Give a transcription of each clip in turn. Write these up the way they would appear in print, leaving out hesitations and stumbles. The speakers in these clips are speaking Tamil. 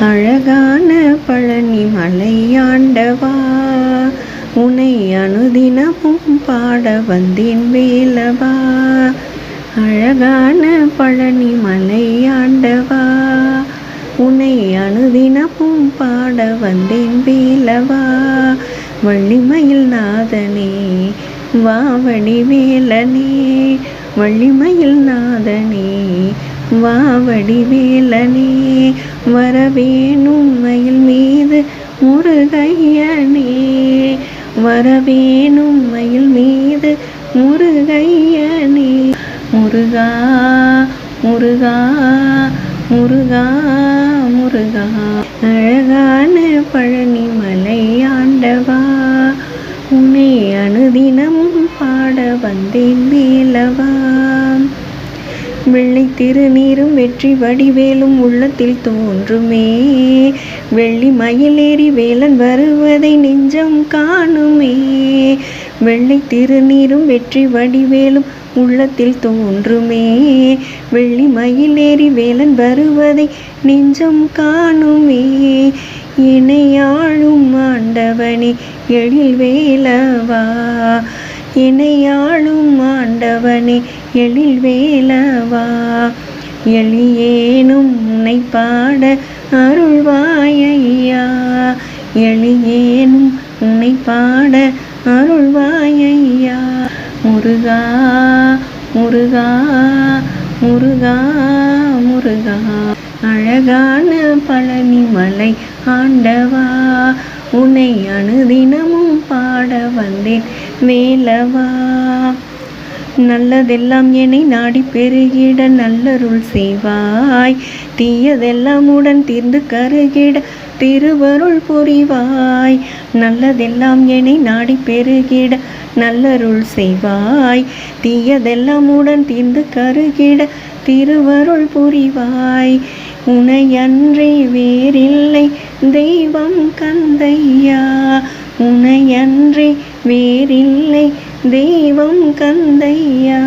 அழகான பழனி மலையாண்டவா, உனை அனுதினமும் பாட வந்தேன் வேலவா. அழகான பழனி மலையாண்டவா, உனை அனுதினமும் பாட வந்தேன் வேலவா. வள்ளிமயில் நாதனே வாவடி வேலனே, வள்ளிமயில் நாதனே வாவடி வேலனே. வரவேணும் மயில் மீது முருகையனே, வரவேணும் மயில் மீது முருகையனே. முருகா முருகா முருகா முருகா. அழகான பழனி மலையாண்டவா, உன்னை அனுதினமும் பாட வந்தேன் வேலவா. வெள்ளை திருநீரும் வெற்றி வடிவேலும் உள்ளத்தில் தோன்றுமே, வெள்ளி மயிலேறி வேலன் வருவதை நெஞ்சம் காணுமே. வெள்ளை திருநீரும் வெற்றி வடிவேலும் உள்ளத்தில் தோன்றுமே, வெள்ளி மயிலேறி வேலன் வருவதை நெஞ்சம் காணுமே. இணையாளும் ஆண்டவனே எழில் வேலவா, இணையாளும் ஆண்டவனே எழில் வேலவா. எளியேனும் உன்னை பாட அருள்வாயையா, எளியேனும் உன்னை பாட அருள்வாயையா. முருகா முருகா முருகா முருகா. அழகான பழனி மலை ஆண்டவா, உன்னை அனுதினமும் பாட வந்தேன் வேலவா. நல்லதெல்லாம் என்னை நாடி பெருகிட நல்லருள் செய்வாய், தீயதெல்லாம் உடன் தீர்ந்து கருகிட திருவருள் புரிவாய். நல்லதெல்லாம் என்னை நாடி பெருகிட நல்லருள் செய்வாய், தீயதெல்லாம் உடன் தீர்ந்து கருகிட திருவருள் புரிவாய். உனையன்றி வேறில்லை தெய்வம் கந்தையா, உனையன்றி வேறில்லை தெய்வம் கந்தையா.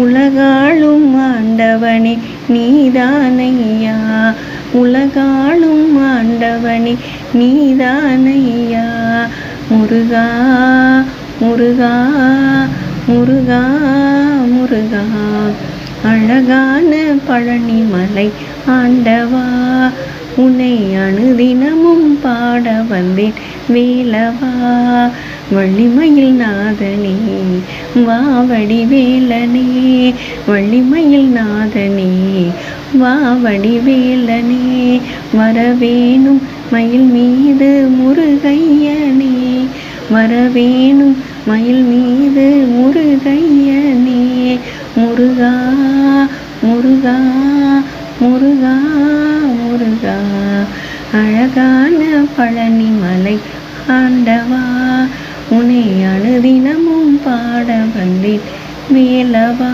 உலகாளும் ஆண்டவனே நீதானையா, உலகாளும் ஆண்டவனே நீதானையா. முருகா முருகா முருகா முருகா. அழகான பழனி மலை ஆண்டவா, உன்னை அனுதினமும் பாட வந்தேன் வேலவா. வள்ளிமயில் நாதனே வாவடி வேலனே, வள்ளிமயில் நாதனே வாவடி வேலனே. வரவேணும் மயில் மீது முருகையனே, வரவேணும் மயில் மீது முருகையனே. முருகா முருகா முருகா முருகா. அழகான பழனி மலை ஆண்டவா, உன்னை அனுதினமும் பாட வந்தேன் வேலவா.